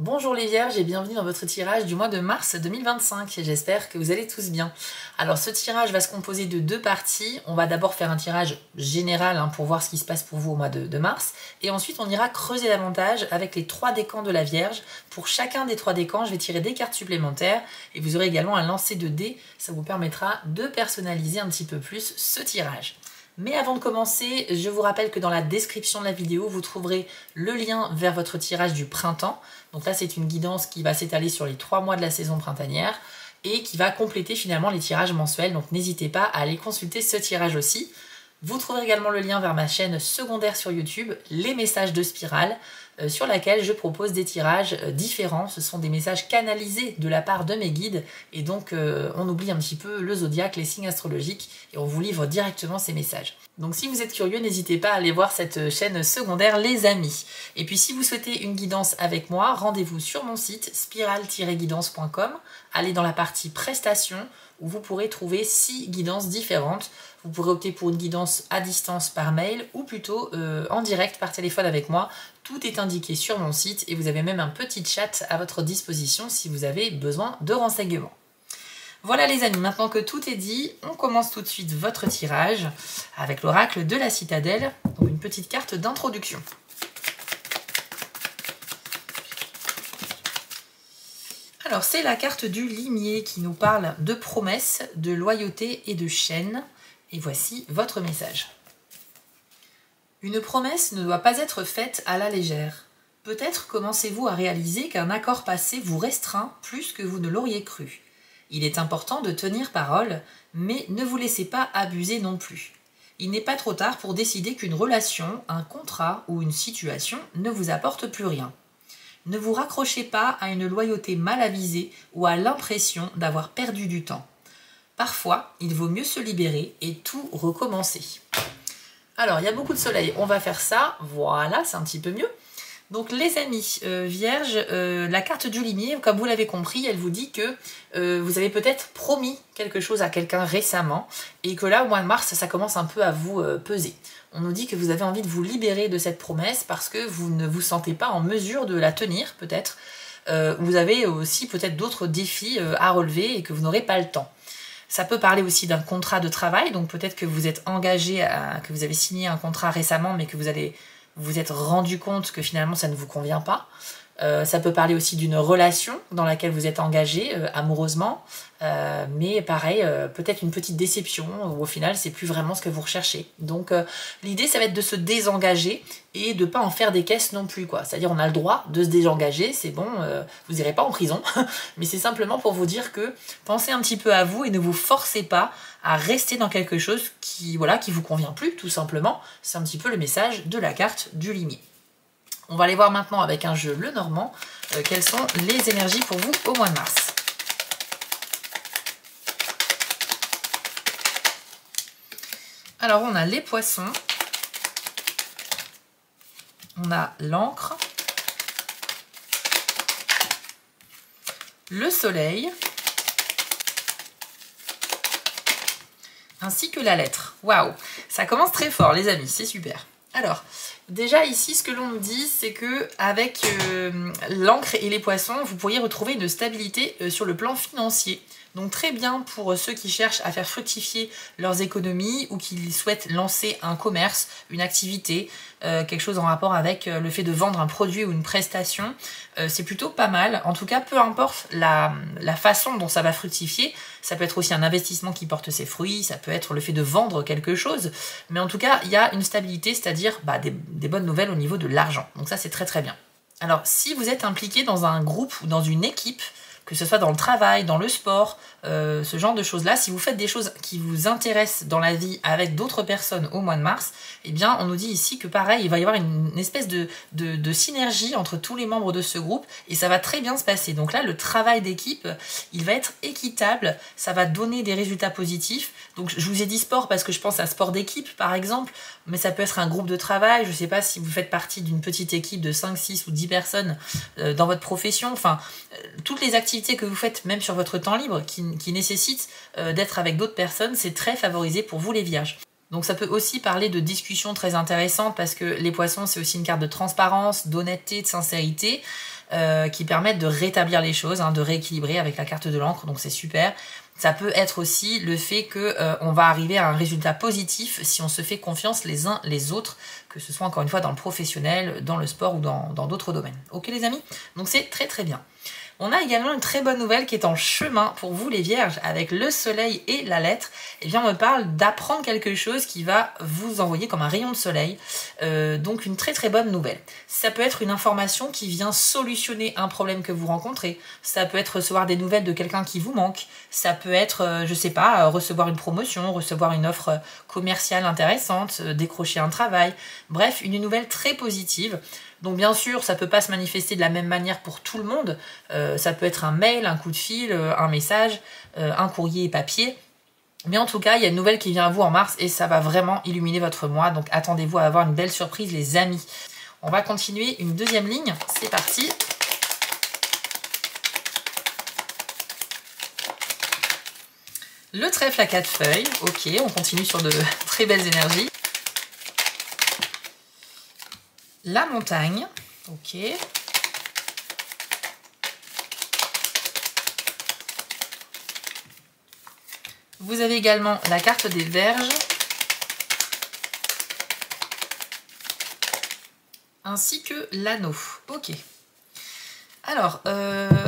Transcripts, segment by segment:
Bonjour les Vierges et bienvenue dans votre tirage du mois de mars 2025. J'espère que vous allez tous bien. Alors ce tirage va se composer de deux parties. On va d'abord faire un tirage général pour voir ce qui se passe pour vous au mois de mars. Et ensuite on ira creuser davantage avec les 3 décans de la Vierge. Pour chacun des 3 décans, je vais tirer des cartes supplémentaires. Et vous aurez également un lancer de dés. Ça vous permettra de personnaliser un petit peu plus ce tirage. Mais avant de commencer, je vous rappelle que dans la description de la vidéo, vous trouverez le lien vers votre tirage du printemps. Donc là, c'est une guidance qui va s'étaler sur les 3 mois de la saison printanière et qui va compléter finalement les tirages mensuels. Donc n'hésitez pas à aller consulter ce tirage aussi. Vous trouverez également le lien vers ma chaîne secondaire sur YouTube, Les Messages de Spirale, sur laquelle je propose des tirages différents. Ce sont des messages canalisés de la part de mes guides et donc on oublie un petit peu le zodiaque, les signes astrologiques et on vous livre directement ces messages. Donc si vous êtes curieux, n'hésitez pas à aller voir cette chaîne secondaire les amis. Et puis si vous souhaitez une guidance avec moi, rendez-vous sur mon site spiral-guidance.com, allez dans la partie prestations où vous pourrez trouver 6 guidances différentes. Vous pourrez opter pour une guidance à distance par mail ou plutôt en direct par téléphone avec moi. Tout est indiqué sur mon site et vous avez même un petit chat à votre disposition si vous avez besoin de renseignements. Voilà les amis, maintenant que tout est dit, on commence tout de suite votre tirage avec l'oracle de la citadelle, donc une petite carte d'introduction. Alors c'est la carte du limier qui nous parle de promesses, de loyauté et de chaîne. Et voici votre message. Une promesse ne doit pas être faite à la légère. Peut-être commencez-vous à réaliser qu'un accord passé vous restreint plus que vous ne l'auriez cru. Il est important de tenir parole, mais ne vous laissez pas abuser non plus. Il n'est pas trop tard pour décider qu'une relation, un contrat ou une situation ne vous apporte plus rien. Ne vous raccrochez pas à une loyauté mal avisée ou à l'impression d'avoir perdu du temps. Parfois, il vaut mieux se libérer et tout recommencer. Alors, il y a beaucoup de soleil, on va faire ça. Voilà, c'est un petit peu mieux. Donc les amis vierges, la carte du limier, comme vous l'avez compris, elle vous dit que vous avez peut-être promis quelque chose à quelqu'un récemment et que là, au mois de mars, ça commence un peu à vous peser. On nous dit que vous avez envie de vous libérer de cette promesse parce que vous ne vous sentez pas en mesure de la tenir, peut-être. Vous avez aussi peut-être d'autres défis à relever et que vous n'aurez pas le temps. Ça peut parler aussi d'un contrat de travail, donc peut-être que vous êtes engagé, que vous avez signé un contrat récemment, mais que vous vous êtes rendu compte que finalement ça ne vous convient pas. Ça peut parler aussi d'une relation dans laquelle vous êtes engagé amoureusement, mais pareil, peut-être une petite déception où au final c'est plus vraiment ce que vous recherchez. Donc l'idée ça va être de se désengager et de pas en faire des caisses non plus, quoi. C'est-à-dire on a le droit de se désengager, c'est bon, vous n'irez pas en prison, mais c'est simplement pour vous dire que pensez un petit peu à vous et ne vous forcez pas à rester dans quelque chose qui vous convient plus, tout simplement. C'est un petit peu le message de la carte du limier. On va aller voir maintenant avec un jeu Lenormand quelles sont les énergies pour vous au mois de mars. Alors on a les poissons, on a l'encre, le soleil, ainsi que la lettre. Waouh, ça commence très fort les amis, c'est super. Alors, déjà ici, ce que l'on nous dit, c'est que avec l'encre et les poissons, vous pourriez retrouver une stabilité sur le plan financier. Donc très bien pour ceux qui cherchent à faire fructifier leurs économies ou qui souhaitent lancer un commerce, une activité, quelque chose en rapport avec le fait de vendre un produit ou une prestation. C'est plutôt pas mal. En tout cas, peu importe la façon dont ça va fructifier, ça peut être aussi un investissement qui porte ses fruits, ça peut être le fait de vendre quelque chose, mais en tout cas, il y a une stabilité, c'est-à-dire des bonnes nouvelles au niveau de l'argent. Donc ça, c'est très très bien. Alors, si vous êtes impliqué dans un groupe ou dans une équipe, que ce soit dans le travail, dans le sport, ce genre de choses-là, si vous faites des choses qui vous intéressent dans la vie avec d'autres personnes au mois de mars, eh bien, on nous dit ici que pareil, il va y avoir une espèce de synergie entre tous les membres de ce groupe et ça va très bien se passer. Donc là, le travail d'équipe, il va être équitable, ça va donner des résultats positifs. Donc je vous ai dit sport parce que je pense à sport d'équipe, par exemple, mais ça peut être un groupe de travail. Je ne sais pas si vous faites partie d'une petite équipe de 5, 6 ou 10 personnes dans votre profession. Enfin, toutes les activités que vous faites, même sur votre temps libre, qui nécessitent d'être avec d'autres personnes, c'est très favorisé pour vous les vierges. Donc ça peut aussi parler de discussions très intéressantes parce que les poissons, c'est aussi une carte de transparence, d'honnêteté, de sincérité. qui permettent de rétablir les choses, hein, de rééquilibrer avec la carte de l'encre, donc c'est super. Ça peut être aussi le fait que on va arriver à un résultat positif si on se fait confiance les uns les autres, que ce soit encore une fois dans le professionnel, dans le sport ou dans d'autres domaines. Ok les amis? Donc c'est très très bien. On a également une très bonne nouvelle qui est en chemin pour vous les vierges avec le soleil et la lettre. Eh bien on me parle d'apprendre quelque chose qui va vous envoyer comme un rayon de soleil. Donc une très très bonne nouvelle. Ça peut être une information qui vient solutionner un problème que vous rencontrez. Ça peut être recevoir des nouvelles de quelqu'un qui vous manque. Ça peut être, je sais pas, recevoir une promotion, recevoir une offre commerciale intéressante, décrocher un travail. Bref, une nouvelle très positive. Donc bien sûr, ça ne peut pas se manifester de la même manière pour tout le monde. Ça peut être un mail, un coup de fil, un message, un courrier papier. Mais en tout cas, il y a une nouvelle qui vient à vous en mars et ça va vraiment illuminer votre mois. Donc attendez-vous à avoir une belle surprise les amis. On va continuer une deuxième ligne. C'est parti. Le trèfle à 4 feuilles. Ok, on continue sur de très belles énergies. La montagne, ok. Vous avez également la carte des Vierges, ainsi que l'anneau, ok. Alors,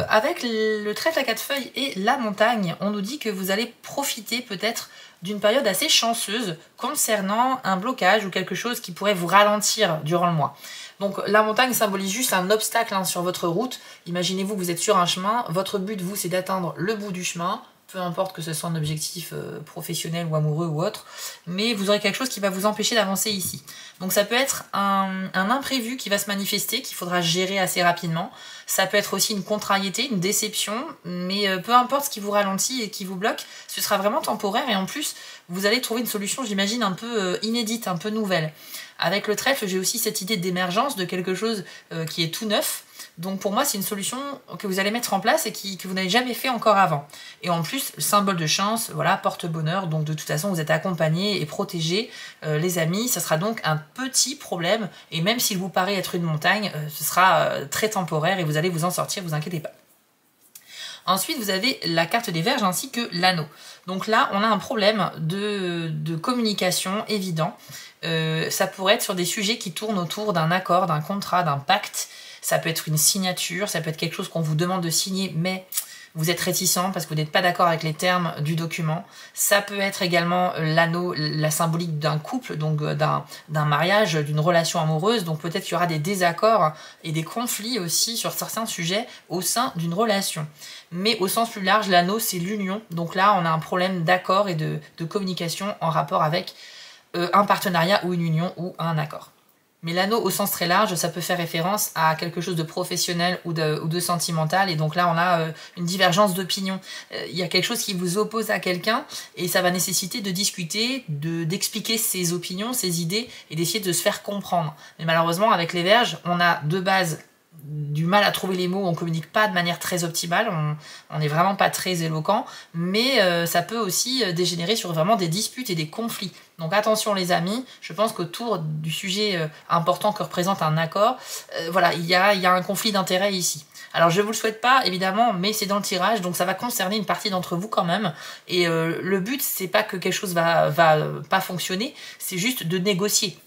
avec le trèfle à 4 feuilles et la montagne, on nous dit que vous allez profiter peut-être d'une période assez chanceuse concernant un blocage ou quelque chose qui pourrait vous ralentir durant le mois. Donc la montagne symbolise juste un obstacle hein, sur votre route. Imaginez-vous que vous êtes sur un chemin, votre but vous c'est d'atteindre le bout du chemin, peu importe que ce soit un objectif professionnel ou amoureux ou autre, mais vous aurez quelque chose qui va vous empêcher d'avancer ici. Donc ça peut être un imprévu qui va se manifester, qu'il faudra gérer assez rapidement. Ça peut être aussi une contrariété, une déception, mais peu importe ce qui vous ralentit et qui vous bloque, ce sera vraiment temporaire et en plus, vous allez trouver une solution, j'imagine, un peu inédite, un peu nouvelle. Avec le trèfle, j'ai aussi cette idée d'émergence de quelque chose qui est tout neuf. Donc pour moi, c'est une solution que vous allez mettre en place et que vous n'avez jamais fait encore avant. Et en plus, symbole de chance, voilà, porte-bonheur. Donc de toute façon, vous êtes accompagnés et protégés, les amis. Ça sera donc un petit problème. Et même s'il vous paraît être une montagne, ce sera très temporaire et vous allez vous en sortir, vous inquiétez pas. Ensuite, vous avez la carte des Vierges ainsi que l'anneau. Donc là, on a un problème de communication évident. Ça pourrait être sur des sujets qui tournent autour d'un accord, d'un contrat, d'un pacte. Ça peut être une signature, ça peut être quelque chose qu'on vous demande de signer, mais vous êtes réticent parce que vous n'êtes pas d'accord avec les termes du document. Ça peut être également l'anneau, la symbolique d'un couple, donc d'un mariage, d'une relation amoureuse. Donc peut-être qu'il y aura des désaccords et des conflits aussi sur certains sujets au sein d'une relation. Mais au sens plus large, l'anneau, c'est l'union. Donc là, on a un problème d'accord et de communication en rapport avec un partenariat ou une union ou un accord. Mais l'anneau au sens très large, ça peut faire référence à quelque chose de professionnel ou de sentimental. Et donc là, on a une divergence d'opinion. Il y a quelque chose qui vous oppose à quelqu'un et ça va nécessiter de discuter, d'expliquer ses opinions, ses idées et d'essayer de se faire comprendre. Mais malheureusement, avec les Vierges, on a de base du mal à trouver les mots, on communique pas de manière très optimale, on n'est vraiment pas très éloquent, mais ça peut aussi dégénérer sur vraiment des disputes et des conflits. Donc attention les amis, je pense qu'autour du sujet important que représente un accord, voilà, il y a un conflit d'intérêts ici. Alors je vous le souhaite pas évidemment, mais c'est dans le tirage, donc ça va concerner une partie d'entre vous quand même. Et le but c'est pas que quelque chose va pas fonctionner, c'est juste de négocier.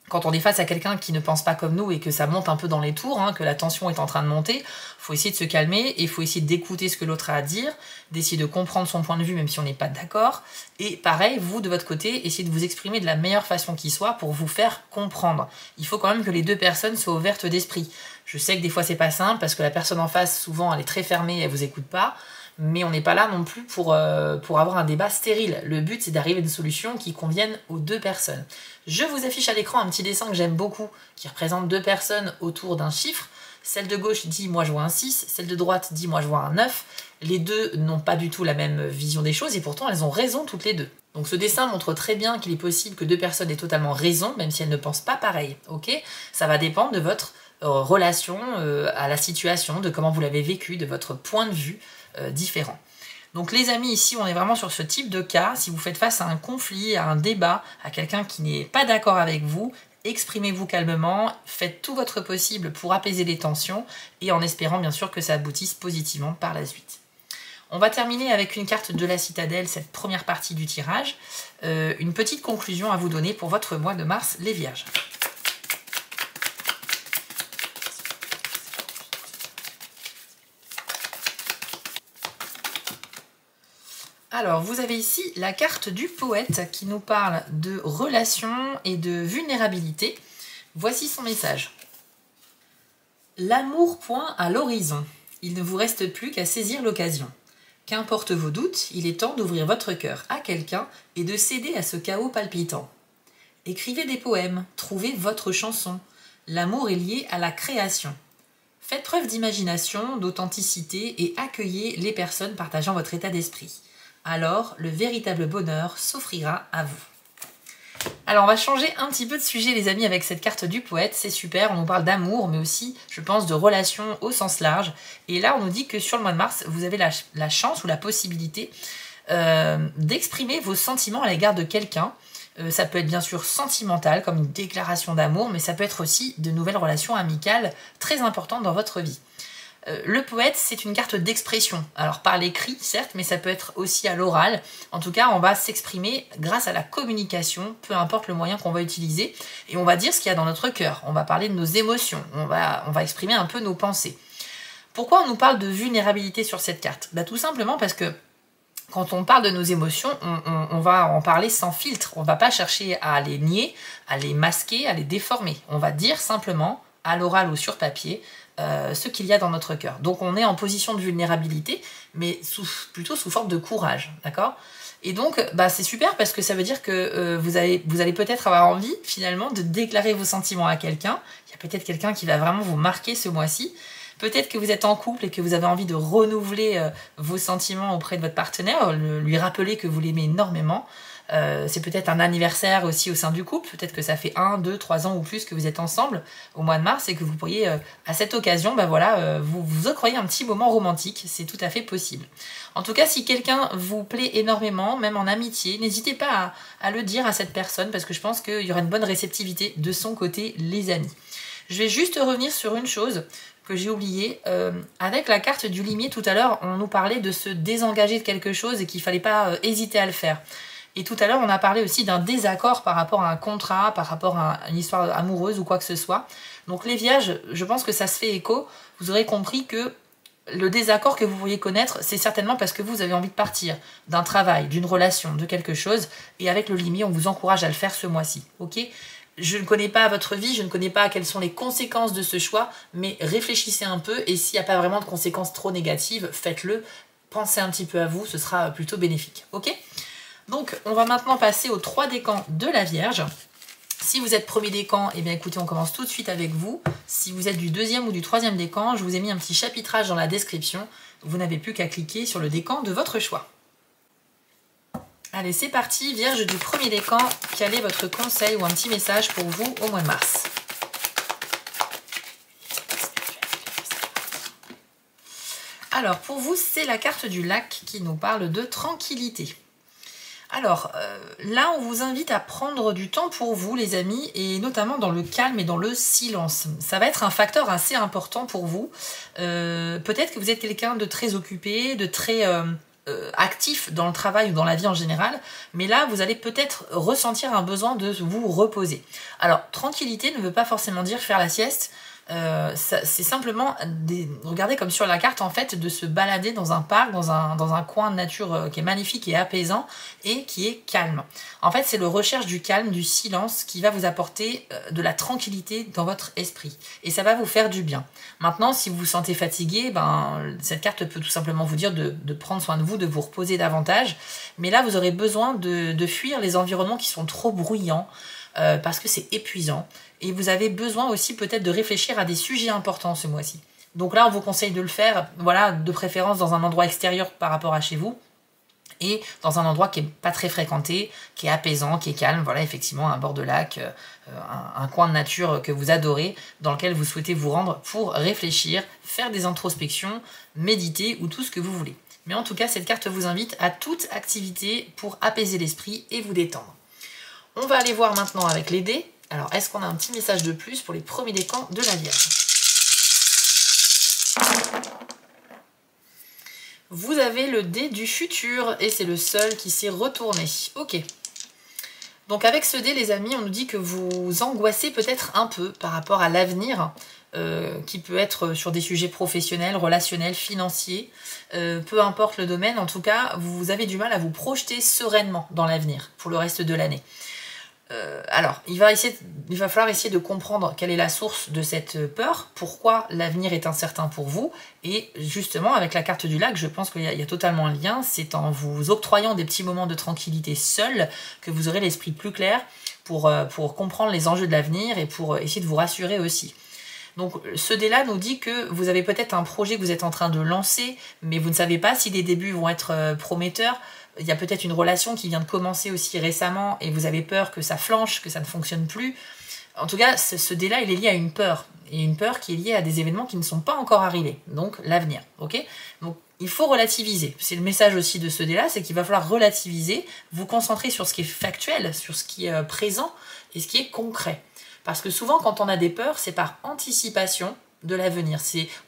Quand on est face à quelqu'un qui ne pense pas comme nous et que ça monte un peu dans les tours, hein, que la tension est en train de monter, il faut essayer de se calmer et il faut essayer d'écouter ce que l'autre a à dire, d'essayer de comprendre son point de vue même si on n'est pas d'accord. Et pareil, vous de votre côté, essayez de vous exprimer de la meilleure façon qui soit pour vous faire comprendre. Il faut quand même que les deux personnes soient ouvertes d'esprit. Je sais que des fois c'est pas simple parce que la personne en face, souvent elle est très fermée et elle vous écoute pas. Mais on n'est pas là non plus pour avoir un débat stérile. Le but, c'est d'arriver à une solution qui convienne aux deux personnes. Je vous affiche à l'écran un petit dessin que j'aime beaucoup, qui représente deux personnes autour d'un chiffre. Celle de gauche dit « moi je vois un 6 », celle de droite dit « moi je vois un 9 ». Les deux n'ont pas du tout la même vision des choses et pourtant elles ont raison toutes les deux. Donc ce dessin montre très bien qu'il est possible que deux personnes aient totalement raison, même si elles ne pensent pas pareil. Ok ? Ça va dépendre de votre relation à la situation, de comment vous l'avez vécu, de votre point de vue différent. Donc les amis, ici on est vraiment sur ce type de cas. Si vous faites face à un conflit, à un débat, à quelqu'un qui n'est pas d'accord avec vous, exprimez-vous calmement, faites tout votre possible pour apaiser les tensions et en espérant bien sûr que ça aboutisse positivement par la suite. On va terminer avec une carte de la citadelle, cette première partie du tirage. Une petite conclusion à vous donner pour votre mois de mars, les vierges. Alors, vous avez ici la carte du poète qui nous parle de relations et de vulnérabilité. Voici son message. L'amour point à l'horizon. Il ne vous reste plus qu'à saisir l'occasion. Qu'importe vos doutes, il est temps d'ouvrir votre cœur à quelqu'un et de céder à ce chaos palpitant. Écrivez des poèmes, trouvez votre chanson. L'amour est lié à la création. Faites preuve d'imagination, d'authenticité et accueillez les personnes partageant votre état d'esprit. Alors, le véritable bonheur s'offrira à vous. Alors, on va changer un petit peu de sujet, les amis, avec cette carte du poète. C'est super, on nous parle d'amour, mais aussi, je pense, de relations au sens large. Et là, on nous dit que sur le mois de mars, vous avez la chance ou la possibilité d'exprimer vos sentiments à l'égard de quelqu'un. Ça peut être bien sûr sentimental, comme une déclaration d'amour, mais ça peut être aussi de nouvelles relations amicales très importantes dans votre vie. Le poète, c'est une carte d'expression. Alors par l'écrit, certes, mais ça peut être aussi à l'oral. En tout cas, on va s'exprimer grâce à la communication, peu importe le moyen qu'on va utiliser. Et on va dire ce qu'il y a dans notre cœur. On va parler de nos émotions. On va exprimer un peu nos pensées. Pourquoi on nous parle de vulnérabilité sur cette carte? Tout simplement parce que quand on parle de nos émotions, on va en parler sans filtre. On ne va pas chercher à les nier, à les masquer, à les déformer. On va dire simplement, à l'oral ou sur papier, ce qu'il y a dans notre cœur. Donc on est en position de vulnérabilité, mais plutôt sous forme de courage, d'accord? Et donc c'est super parce que ça veut dire que vous allez peut-être avoir envie finalement de déclarer vos sentiments à quelqu'un. Il y a peut-être quelqu'un qui va vraiment vous marquer ce mois-ci. Peut-être que vous êtes en couple et que vous avez envie de renouveler vos sentiments auprès de votre partenaire, lui rappeler que vous l'aimez énormément. C'est peut-être un anniversaire aussi au sein du couple, peut-être que ça fait 1, 2, 3 ans ou plus que vous êtes ensemble au mois de mars et que vous pourriez à cette occasion vous octroyer un petit moment romantique, c'est tout à fait possible. En tout cas, si quelqu'un vous plaît énormément, même en amitié, n'hésitez pas à le dire à cette personne parce que je pense qu'il y aura une bonne réceptivité de son côté, les amis. Je vais juste revenir sur une chose que j'ai oublié. Avec la carte du limier tout à l'heure, on nous parlait de se désengager de quelque chose et qu'il ne fallait pas hésiter à le faire. Et tout à l'heure, on a parlé aussi d'un désaccord par rapport à un contrat, par rapport à une histoire amoureuse ou quoi que ce soit. Donc les vierges, je pense que ça se fait écho. Vous aurez compris que le désaccord que vous pourriez connaître, c'est certainement parce que vous avez envie de partir d'un travail, d'une relation, de quelque chose. Et avec le limier, on vous encourage à le faire ce mois-ci. Ok ? Je ne connais pas votre vie, je ne connais pas quelles sont les conséquences de ce choix, mais réfléchissez un peu et s'il n'y a pas vraiment de conséquences trop négatives, faites-le. Pensez un petit peu à vous, ce sera plutôt bénéfique. Ok ? Donc, on va maintenant passer aux 3 décans de la Vierge. Si vous êtes premier décan, eh bien écoutez, on commence tout de suite avec vous. Si vous êtes du 2e ou du 3e décan, je vous ai mis un petit chapitrage dans la description. Vous n'avez plus qu'à cliquer sur le décan de votre choix. Allez, c'est parti, Vierge du premier décan. Quel est votre conseil ou un petit message pour vous au mois de mars? Alors, pour vous, c'est la carte du lac qui nous parle de tranquillité. Alors, là, on vous invite à prendre du temps pour vous, les amis, et notamment dans le calme et dans le silence. Ça va être un facteur assez important pour vous. Peut-être que vous êtes quelqu'un de très occupé, de très actif dans le travail ou dans la vie en général, mais là, vous allez peut-être ressentir un besoin de vous reposer. Alors, tranquillité ne veut pas forcément dire faire la sieste. C'est simplement, regardez comme sur la carte en fait, de se balader dans un parc, dans un coin de nature qui est magnifique et apaisant et qui est calme. En fait, c'est le recherche du calme, du silence qui va vous apporter de la tranquillité dans votre esprit. Et ça va vous faire du bien. Maintenant, si vous vous sentez fatigué, cette carte peut tout simplement vous dire de prendre soin de vous, de vous reposer davantage. Mais là, vous aurez besoin de fuir les environnements qui sont trop bruyants parce que c'est épuisant. Et vous avez besoin aussi peut-être de réfléchir à des sujets importants ce mois-ci. Donc là, on vous conseille de le faire, voilà, de préférence dans un endroit extérieur par rapport à chez vous. Et dans un endroit qui n'est pas très fréquenté, qui est apaisant, qui est calme. Voilà, effectivement, un bord de lac, un coin de nature que vous adorez, dans lequel vous souhaitez vous rendre pour réfléchir, faire des introspections, méditer ou tout ce que vous voulez. Mais en tout cas, cette carte vous invite à toute activité pour apaiser l'esprit et vous détendre. On va aller voir maintenant avec les dés. Alors, est-ce qu'on a un petit message de plus pour les premiers décans de la Vierge? Vous avez le dé du futur et c'est le seul qui s'est retourné. Ok. Donc avec ce dé, les amis, on nous dit que vous angoissez peut-être un peu par rapport à l'avenir, qui peut être sur des sujets professionnels, relationnels, financiers, peu importe le domaine. En tout cas, vous avez du mal à vous projeter sereinement dans l'avenir pour le reste de l'année. Alors, il va falloir essayer de comprendre quelle est la source de cette peur, pourquoi l'avenir est incertain pour vous, et justement, avec la carte du lac, je pense qu'il y a totalement un lien, c'est en vous octroyant des petits moments de tranquillité seul que vous aurez l'esprit plus clair pour comprendre les enjeux de l'avenir et pour essayer de vous rassurer aussi. Donc ce dé-là nous dit que vous avez peut-être un projet que vous êtes en train de lancer, mais vous ne savez pas si les débuts vont être prometteurs. Il y a peut-être une relation qui vient de commencer aussi récemment et vous avez peur que ça flanche, que ça ne fonctionne plus. En tout cas, ce dé-là, il est lié à une peur. Et une peur qui est liée à des événements qui ne sont pas encore arrivés. Donc, l'avenir. Ok ? Donc, il faut relativiser. C'est le message aussi de ce dé-là, c'est qu'il va falloir relativiser, vous concentrer sur ce qui est factuel, sur ce qui est présent et ce qui est concret. Parce que souvent, quand on a des peurs, c'est par anticipation de l'avenir.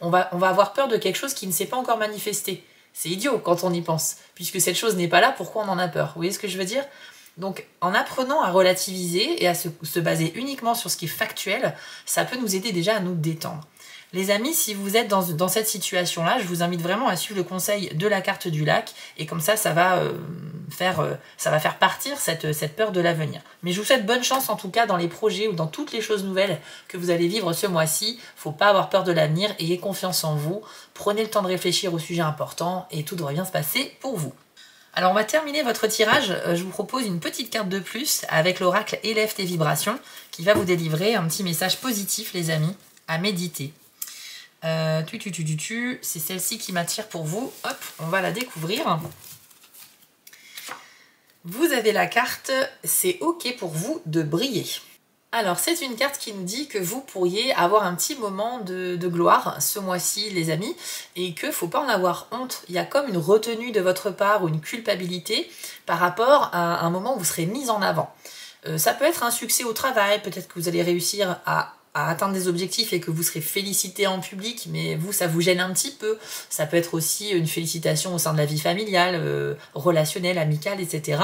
On va avoir peur de quelque chose qui ne s'est pas encore manifesté. C'est idiot quand on y pense. Puisque cette chose n'est pas là, pourquoi on en a peur? Vous voyez ce que je veux dire? Donc, en apprenant à relativiser et à se baser uniquement sur ce qui est factuel, ça peut nous aider déjà à nous détendre. Les amis, si vous êtes dans cette situation-là, je vous invite vraiment à suivre le conseil de la carte du lac et comme ça va faire partir cette peur de l'avenir. Mais je vous souhaite bonne chance en tout cas dans les projets ou dans toutes les choses nouvelles que vous allez vivre ce mois-ci. Faut pas avoir peur de l'avenir, ayez confiance en vous, prenez le temps de réfléchir aux sujets importants et tout devrait bien se passer pour vous. Alors on va terminer votre tirage, je vous propose une petite carte de plus avec l'oracle Élève tes vibrations qui va vous délivrer un petit message positif les amis, à méditer. C'est celle-ci qui m'attire pour vous. Hop, on va la découvrir. Vous avez la carte « C'est OK pour vous de briller ». Alors, c'est une carte qui nous dit que vous pourriez avoir un petit moment de gloire ce mois-ci, les amis, et que faut pas en avoir honte. Il y a comme une retenue de votre part ou une culpabilité par rapport à un moment où vous serez mis en avant. Ça peut être un succès au travail, peut-être que vous allez réussir à atteindre des objectifs et que vous serez félicité en public, mais vous, ça vous gêne un petit peu. Ça peut être aussi une félicitation au sein de la vie familiale, relationnelle, amicale, etc.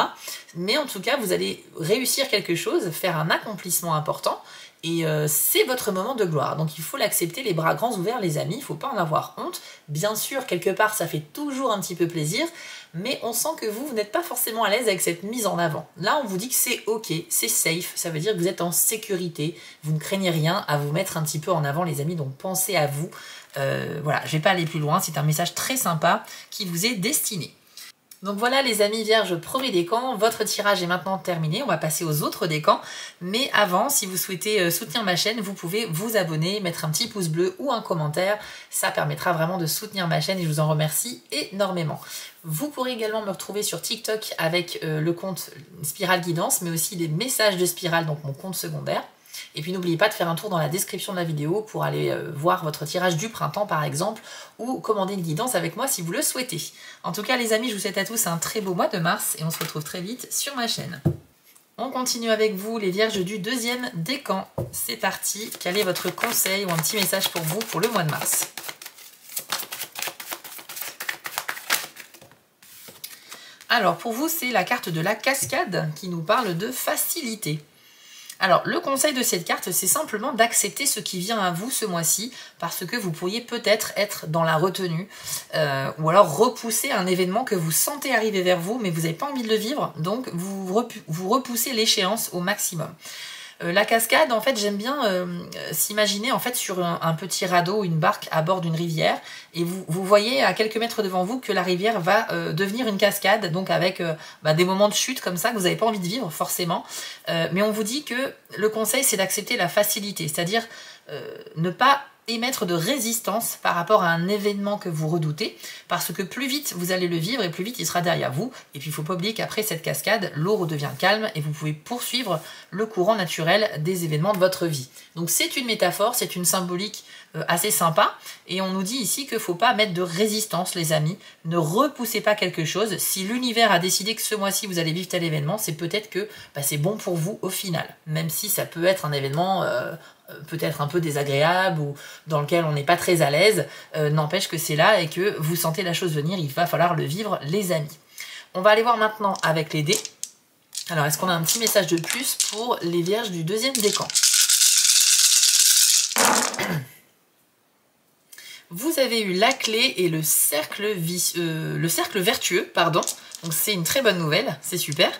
Mais en tout cas, vous allez réussir quelque chose, faire un accomplissement important, et c'est votre moment de gloire. Donc il faut l'accepter les bras grands ouverts, les amis, il ne faut pas en avoir honte. Bien sûr, quelque part, ça fait toujours un petit peu plaisir, mais on sent que vous n'êtes pas forcément à l'aise avec cette mise en avant. Là, on vous dit que c'est OK, c'est safe, ça veut dire que vous êtes en sécurité, vous ne craignez rien à vous mettre un petit peu en avant, les amis, donc pensez à vous. Voilà, je ne vais pas aller plus loin, c'est un message très sympa qui vous est destiné. Donc voilà les amis vierges, premier décan, votre tirage est maintenant terminé, on va passer aux autres décans. Mais avant, si vous souhaitez soutenir ma chaîne, vous pouvez vous abonner, mettre un petit pouce bleu ou un commentaire. Ça permettra vraiment de soutenir ma chaîne et je vous en remercie énormément. Vous pourrez également me retrouver sur TikTok avec le compte Spirale Guidance, mais aussi les messages de Spirale, donc mon compte secondaire. Et puis n'oubliez pas de faire un tour dans la description de la vidéo pour aller voir votre tirage du printemps par exemple ou commander une guidance avec moi si vous le souhaitez. En tout cas les amis, je vous souhaite à tous un très beau mois de mars et on se retrouve très vite sur ma chaîne. On continue avec vous les vierges du deuxième décan. C'est parti, quel est votre conseil ou un petit message pour vous pour le mois de mars? Alors pour vous, c'est la carte de la cascade qui nous parle de facilité. Alors, le conseil de cette carte, c'est simplement d'accepter ce qui vient à vous ce mois-ci, parce que vous pourriez peut-être être dans la retenue, ou alors repousser un événement que vous sentez arriver vers vous, mais vous n'avez pas envie de le vivre, donc vous repoussez l'échéance au maximum. La cascade, en fait, j'aime bien s'imaginer en fait sur un petit radeau ou une barque à bord d'une rivière et vous voyez à quelques mètres devant vous que la rivière va devenir une cascade, donc avec des moments de chute comme ça que vous n'avez pas envie de vivre forcément. Mais on vous dit que le conseil, c'est d'accepter la facilité, c'est-à-dire ne pas émettre de résistance par rapport à un événement que vous redoutez, parce que plus vite vous allez le vivre et plus vite il sera derrière vous. Et puis il ne faut pas oublier qu'après cette cascade, l'eau redevient calme et vous pouvez poursuivre le courant naturel des événements de votre vie. Donc c'est une métaphore, c'est une symbolique assez sympa, et on nous dit ici qu'il ne faut pas mettre de résistance, les amis. Ne repoussez pas quelque chose. Si l'univers a décidé que ce mois-ci vous allez vivre tel événement, c'est peut-être que c'est bon pour vous au final, même si ça peut être un événement peut-être un peu désagréable ou dans lequel on n'est pas très à l'aise, n'empêche que c'est là et que vous sentez la chose venir, il va falloir le vivre, les amis. On va aller voir maintenant avec les dés. Alors, est-ce qu'on a un petit message de plus pour les vierges du deuxième décan? Vous avez eu la clé et le cercle vertueux, pardon. Donc c'est une très bonne nouvelle, c'est super.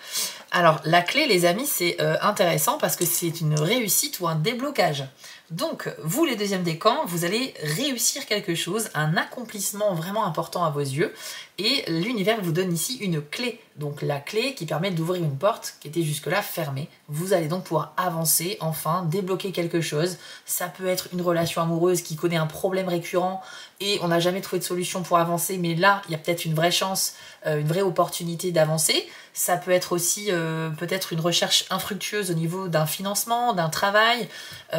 Alors la clé, les amis, c'est intéressant parce que c'est une réussite ou un déblocage. Donc vous, les deuxièmes décans, vous allez réussir quelque chose, un accomplissement vraiment important à vos yeux. Et l'univers vous donne ici une clé. Donc la clé qui permet d'ouvrir une porte qui était jusque-là fermée. Vous allez donc pouvoir avancer, enfin, débloquer quelque chose. Ça peut être une relation amoureuse qui connaît un problème récurrent et on n'a jamais trouvé de solution pour avancer. Mais là, il y a peut-être une vraie chance, une vraie opportunité d'avancer. Ça peut être aussi peut-être une recherche infructueuse au niveau d'un financement, d'un travail,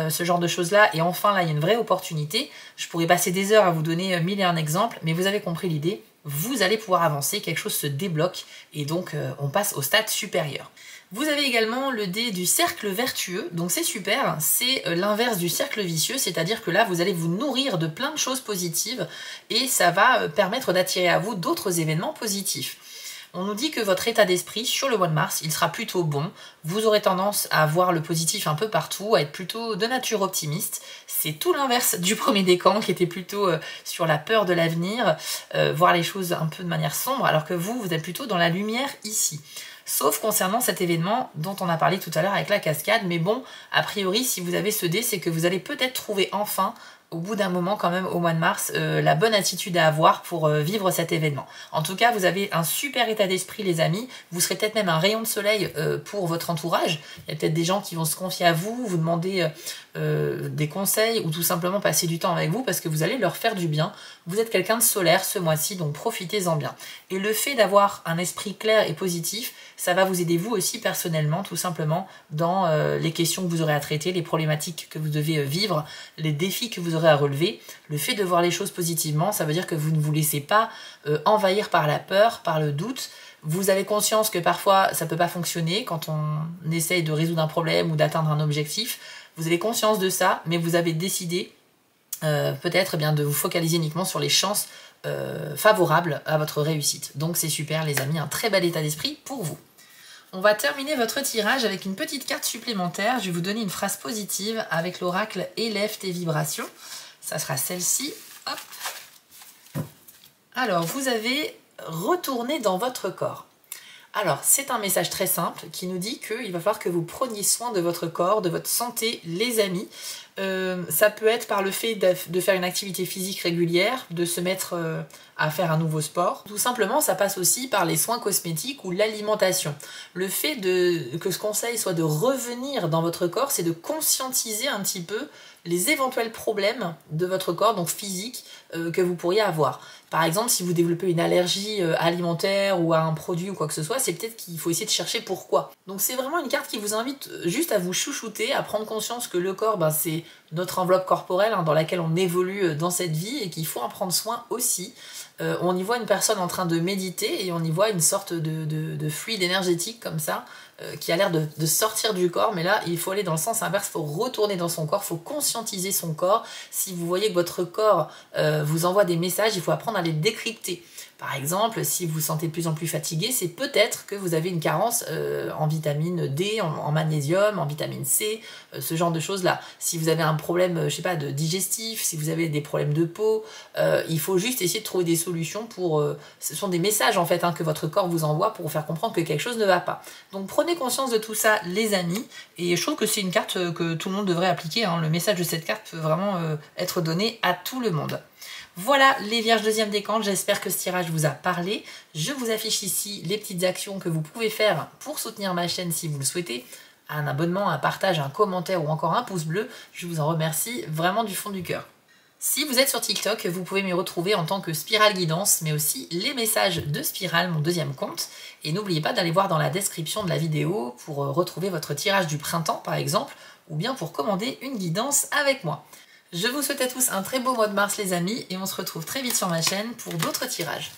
ce genre de choses-là. Et enfin, là, il y a une vraie opportunité. Je pourrais passer des heures à vous donner 1001 exemples, mais vous avez compris l'idée. Vous allez pouvoir avancer, quelque chose se débloque et donc on passe au stade supérieur. Vous avez également le dé du cercle vertueux, donc c'est super, c'est l'inverse du cercle vicieux, c'est-à-dire que là vous allez vous nourrir de plein de choses positives et ça va permettre d'attirer à vous d'autres événements positifs. On nous dit que votre état d'esprit sur le mois de mars, il sera plutôt bon. Vous aurez tendance à voir le positif un peu partout, à être plutôt de nature optimiste. C'est tout l'inverse du premier décan qui était plutôt sur la peur de l'avenir, voir les choses un peu de manière sombre, alors que vous êtes plutôt dans la lumière ici. Sauf concernant cet événement dont on a parlé tout à l'heure avec la cascade, mais bon, a priori, si vous avez ce dé, c'est que vous allez peut-être trouver enfin au bout d'un moment quand même au mois de mars, la bonne attitude à avoir pour vivre cet événement. En tout cas, vous avez un super état d'esprit, les amis. Vous serez peut-être même un rayon de soleil pour votre entourage. Il y a peut-être des gens qui vont se confier à vous, vous demander des conseils ou tout simplement passer du temps avec vous parce que vous allez leur faire du bien. Vous êtes quelqu'un de solaire ce mois-ci, donc profitez-en bien. Et le fait d'avoir un esprit clair et positif, ça va vous aider vous aussi personnellement, tout simplement, dans les questions que vous aurez à traiter, les problématiques que vous devez vivre, les défis que vous aurez à relever. Le fait de voir les choses positivement, ça veut dire que vous ne vous laissez pas envahir par la peur, par le doute. Vous avez conscience que parfois ça ne peut pas fonctionner quand on essaye de résoudre un problème ou d'atteindre un objectif. Vous avez conscience de ça, mais vous avez décidé peut-être de vous focaliser uniquement sur les chances favorables à votre réussite. Donc c'est super les amis, un très bel état d'esprit pour vous. On va terminer votre tirage avec une petite carte supplémentaire. Je vais vous donner une phrase positive avec l'oracle « Élève tes vibrations ». Ça sera celle-ci. Hop. Alors, vous avez retourné dans votre corps. Alors, c'est un message très simple qui nous dit qu'il va falloir que vous preniez soin de votre corps, de votre santé, les amis. Ça peut être par le fait de faire une activité physique régulière, de se mettre à faire un nouveau sport. Tout simplement, ça passe aussi par les soins cosmétiques ou l'alimentation. Le fait que ce conseil soit de revenir dans votre corps, c'est de conscientiser un petit peu les éventuels problèmes de votre corps, donc physique, que vous pourriez avoir. Par exemple, si vous développez une allergie alimentaire ou à un produit ou quoi que ce soit, c'est peut-être qu'il faut essayer de chercher pourquoi. Donc c'est vraiment une carte qui vous invite juste à vous chouchouter, à prendre conscience que le corps, c'est notre enveloppe corporelle dans laquelle on évolue dans cette vie et qu'il faut en prendre soin aussi. On y voit une personne en train de méditer et on y voit une sorte de fluide énergétique comme ça qui a l'air de sortir du corps, mais là il faut aller dans le sens inverse, il faut retourner dans son corps, il faut conscientiser son corps. Si vous voyez que votre corps vous envoie des messages, il faut apprendre à les décrypter. Par exemple, si vous vous sentez de plus en plus fatigué, c'est peut-être que vous avez une carence en vitamine D, en magnésium, en vitamine C, ce genre de choses-là. Si vous avez un problème, je sais pas, de digestif, si vous avez des problèmes de peau, il faut juste essayer de trouver des solutions pour... ce sont des messages en fait que votre corps vous envoie pour vous faire comprendre que quelque chose ne va pas. Donc prenez conscience de tout ça, les amis, et je trouve que c'est une carte que tout le monde devrait appliquer. Le message de cette carte peut vraiment être donné à tout le monde. Voilà les vierges deuxième décan, j'espère que ce tirage vous a parlé. Je vous affiche ici les petites actions que vous pouvez faire pour soutenir ma chaîne si vous le souhaitez. Un abonnement, un partage, un commentaire ou encore un pouce bleu, je vous en remercie vraiment du fond du cœur. Si vous êtes sur TikTok, vous pouvez m'y retrouver en tant que Spirale Guidance, mais aussi les messages de Spirale, mon deuxième compte. Et n'oubliez pas d'aller voir dans la description de la vidéo pour retrouver votre tirage du printemps par exemple, ou bien pour commander une guidance avec moi. Je vous souhaite à tous un très beau mois de mars les amis, et on se retrouve très vite sur ma chaîne pour d'autres tirages.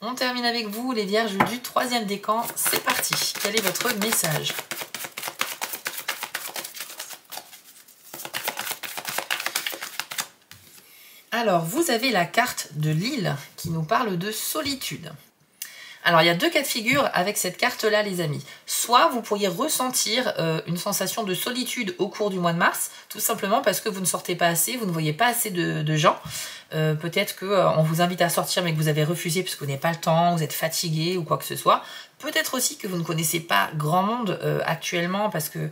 On termine avec vous les vierges du 3e décan, c'est parti. Quel est votre message ? Alors, vous avez la carte de l'île qui nous parle de solitude. Alors, il y a deux cas de figure avec cette carte-là, les amis. Soit vous pourriez ressentir une sensation de solitude au cours du mois de mars, tout simplement parce que vous ne sortez pas assez, vous ne voyez pas assez de gens. Peut-être qu'on vous invite à sortir mais que vous avez refusé parce que vous n'avez pas le temps, vous êtes fatigué ou quoi que ce soit. Peut-être aussi que vous ne connaissez pas grand monde actuellement parce que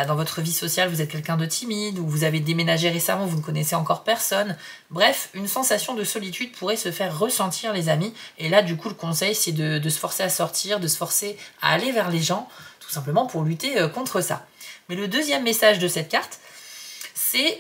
dans votre vie sociale, vous êtes quelqu'un de timide ou vous avez déménagé récemment, vous ne connaissez encore personne. Bref, une sensation de solitude pourrait se faire ressentir, les amis. Et là, du coup, le conseil, c'est de se forcer à sortir, de se forcer à aller vers les gens, tout simplement pour lutter contre ça. Mais le deuxième message de cette carte, c'est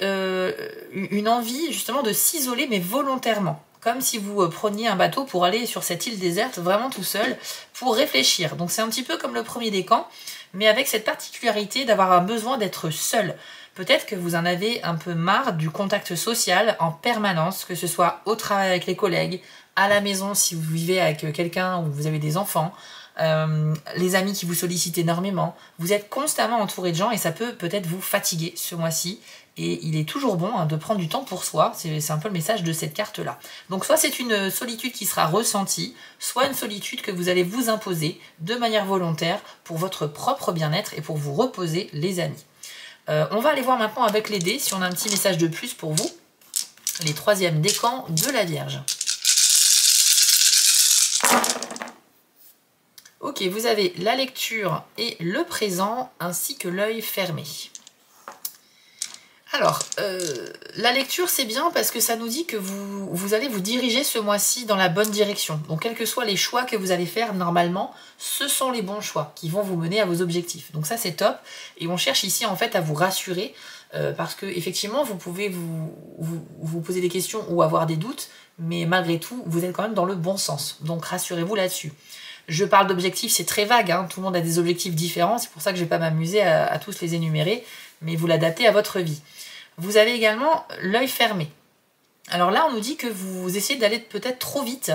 une envie justement de s'isoler, mais volontairement. Comme si vous preniez un bateau pour aller sur cette île déserte, vraiment tout seul, pour réfléchir. Donc c'est un petit peu comme le premier décan, mais avec cette particularité d'avoir un besoin d'être seul. Peut-être que vous en avez un peu marre du contact social en permanence, que ce soit au travail avec les collègues, à la maison si vous vivez avec quelqu'un ou vous avez des enfants, les amis qui vous sollicitent énormément. Vous êtes constamment entouré de gens et ça peut peut-être vous fatiguer ce mois-ci. Et il est toujours bon de prendre du temps pour soi, c'est un peu le message de cette carte-là. Donc soit c'est une solitude qui sera ressentie, soit une solitude que vous allez vous imposer de manière volontaire pour votre propre bien-être et pour vous reposer, les amis. On va aller voir maintenant avec les dés si on a un petit message de plus pour vous. Les 3e décans de la Vierge. Ok, vous avez la lecture et le présent ainsi que l'œil fermé. Alors, la lecture, c'est bien parce que ça nous dit que vous allez vous diriger ce mois-ci dans la bonne direction. Donc, quels que soient les choix que vous allez faire, normalement, ce sont les bons choix qui vont vous mener à vos objectifs. Donc ça, c'est top. Et on cherche ici, en fait, à vous rassurer parce que effectivement, vous pouvez vous poser des questions ou avoir des doutes, mais malgré tout, vous êtes quand même dans le bon sens. Donc, rassurez-vous là-dessus. Je parle d'objectifs, c'est très vague, hein. Tout le monde a des objectifs différents, c'est pour ça que je ne vais pas m'amuser à tous les énumérer, mais vous l'adaptez à votre vie. Vous avez également l'œil fermé. Alors là, on nous dit que vous essayez d'aller peut-être trop vite,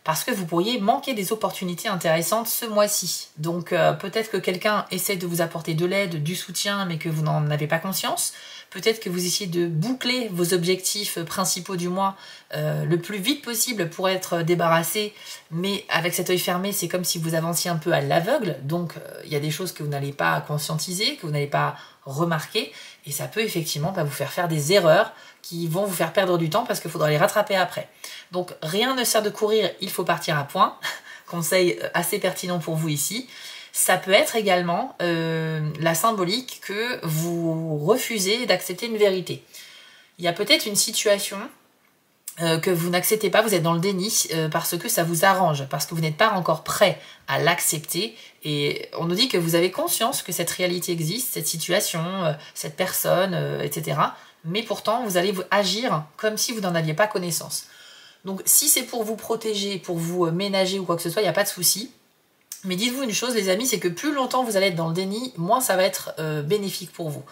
parce que vous pourriez manquer des opportunités intéressantes ce mois-ci. Donc peut-être que quelqu'un essaie de vous apporter de l'aide, du soutien, mais que vous n'en avez pas conscience. Peut-être que vous essayez de boucler vos objectifs principaux du mois le plus vite possible pour être débarrassé, mais avec cet œil fermé, c'est comme si vous avanciez un peu à l'aveugle, donc il y a des choses que vous n'allez pas conscientiser, que vous n'allez pas remarquer, et ça peut effectivement vous faire des erreurs qui vont vous faire perdre du temps parce qu'il faudra les rattraper après. Donc rien ne sert de courir, il faut partir à point. Conseil assez pertinent pour vous ici. Ça peut être également la symbolique que vous refusez d'accepter une vérité. Il y a peut-être une situation que vous n'acceptez pas, vous êtes dans le déni parce que ça vous arrange, parce que vous n'êtes pas encore prêt à l'accepter. Et on nous dit que vous avez conscience que cette réalité existe, cette situation, cette personne, etc. Mais pourtant, vous allez agir comme si vous n'en aviez pas connaissance. Donc si c'est pour vous protéger, pour vous ménager ou quoi que ce soit, il n'y a pas de souci. Mais dites-vous une chose, les amis, c'est que plus longtemps vous allez être dans le déni, moins ça va être bénéfique pour vous.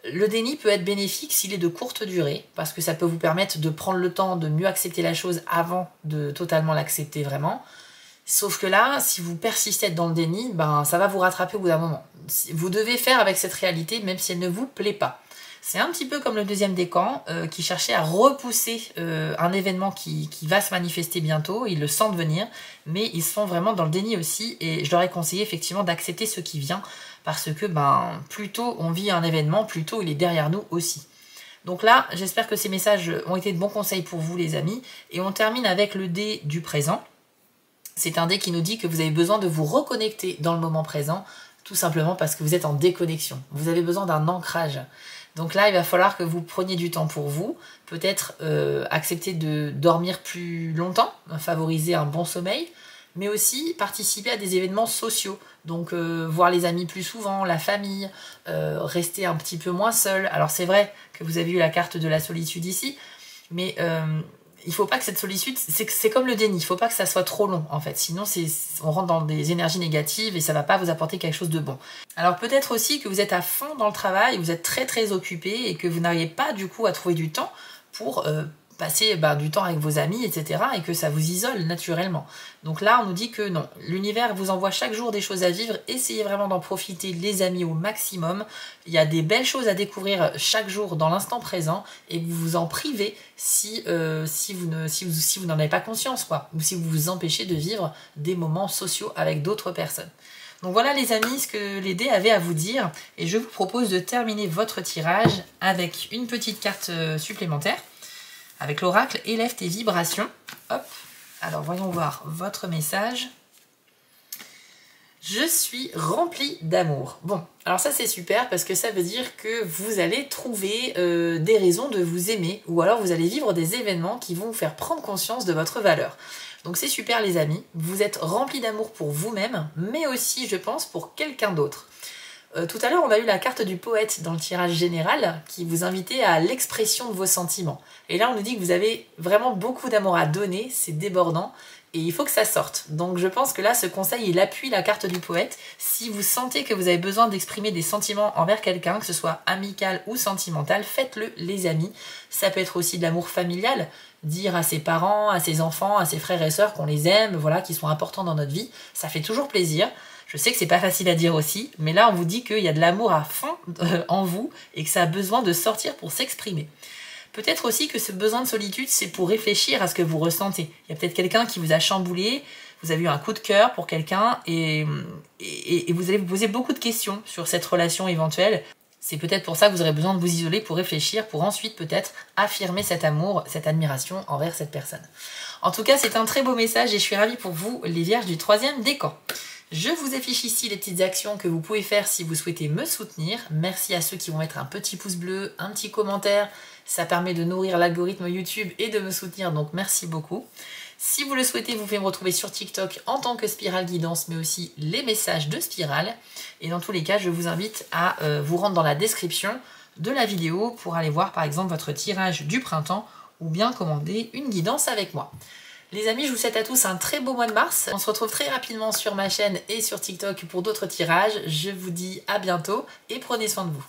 Le déni peut être bénéfique s'il est de courte durée, parce que ça peut vous permettre de prendre le temps de mieux accepter la chose avant de totalement l'accepter vraiment. Sauf que là, si vous persistez dans le déni, ça va vous rattraper au bout d'un moment. Vous devez faire avec cette réalité, même si elle ne vous plaît pas. C'est un petit peu comme le 2e décan qui cherchait à repousser un événement qui va se manifester bientôt. Ils le sentent venir, mais ils sont vraiment dans le déni aussi. Et je leur ai conseillé effectivement d'accepter ce qui vient parce que plus tôt on vit un événement, plus tôt il est derrière nous aussi. Donc là, j'espère que ces messages ont été de bons conseils pour vous les amis. Et on termine avec le dé du présent. C'est un dé qui nous dit que vous avez besoin de vous reconnecter dans le moment présent, tout simplement parce que vous êtes en déconnexion. Vous avez besoin d'un ancrage. Donc là, il va falloir que vous preniez du temps pour vous, peut-être accepter de dormir plus longtemps, favoriser un bon sommeil, mais aussi participer à des événements sociaux. Donc voir les amis plus souvent, la famille, rester un petit peu moins seul. Alors c'est vrai que vous avez eu la carte de la solitude ici, mais il faut pas que cette solitude, c'est comme le déni, il faut pas que ça soit trop long en fait, sinon on rentre dans des énergies négatives et ça va pas vous apporter quelque chose de bon. Alors peut-être aussi que vous êtes à fond dans le travail, vous êtes très très occupé et que vous n'arrivez pas du coup à trouver du temps pour passer du temps avec vos amis, etc. et que ça vous isole naturellement. Donc là, on nous dit que non, l'univers vous envoie chaque jour des choses à vivre, essayez vraiment d'en profiter, les amis, au maximum. Il y a des belles choses à découvrir chaque jour dans l'instant présent et vous vous en privez si vous n'en avez pas conscience, quoi, ou si vous vous empêchez de vivre des moments sociaux avec d'autres personnes. Donc voilà les amis, ce que les dés avaient à vous dire, et je vous propose de terminer votre tirage avec une petite carte supplémentaire. Avec l'oracle, élève tes vibrations. Hop. Alors, voyons voir votre message. Je suis remplie d'amour. Bon, alors ça c'est super parce que ça veut dire que vous allez trouver des raisons de vous aimer ou alors vous allez vivre des événements qui vont vous faire prendre conscience de votre valeur. Donc c'est super les amis, vous êtes remplis d'amour pour vous-même, mais aussi je pense pour quelqu'un d'autre. Tout à l'heure, on a eu la carte du poète dans le tirage général qui vous invitait à l'expression de vos sentiments. Et là, on nous dit que vous avez vraiment beaucoup d'amour à donner, c'est débordant, et il faut que ça sorte. Donc je pense que là, ce conseil, il appuie la carte du poète. Si vous sentez que vous avez besoin d'exprimer des sentiments envers quelqu'un, que ce soit amical ou sentimental, faites-le les amis. Ça peut être aussi de l'amour familial, dire à ses parents, à ses enfants, à ses frères et sœurs qu'on les aime, voilà, qui sont importants dans notre vie. Ça fait toujours plaisir. Je sais que c'est pas facile à dire aussi, mais là on vous dit qu'il y a de l'amour à fond en vous et que ça a besoin de sortir pour s'exprimer. Peut-être aussi que ce besoin de solitude, c'est pour réfléchir à ce que vous ressentez. Il y a peut-être quelqu'un qui vous a chamboulé, vous avez eu un coup de cœur pour quelqu'un et vous allez vous poser beaucoup de questions sur cette relation éventuelle. C'est peut-être pour ça que vous aurez besoin de vous isoler pour réfléchir, pour ensuite peut-être affirmer cet amour, cette admiration envers cette personne. En tout cas, c'est un très beau message et je suis ravie pour vous, les vierges du 3e décan. Je vous affiche ici les petites actions que vous pouvez faire si vous souhaitez me soutenir. Merci à ceux qui vont mettre un petit pouce bleu, un petit commentaire. Ça permet de nourrir l'algorithme YouTube et de me soutenir, donc merci beaucoup. Si vous le souhaitez, vous pouvez me retrouver sur TikTok en tant que Spirale Guidance, mais aussi les messages de Spirale. Et dans tous les cas, je vous invite à vous rendre dans la description de la vidéo pour aller voir par exemple votre tirage du printemps ou bien commander une guidance avec moi. Les amis, je vous souhaite à tous un très beau mois de mars. On se retrouve très rapidement sur ma chaîne et sur TikTok pour d'autres tirages. Je vous dis à bientôt et prenez soin de vous.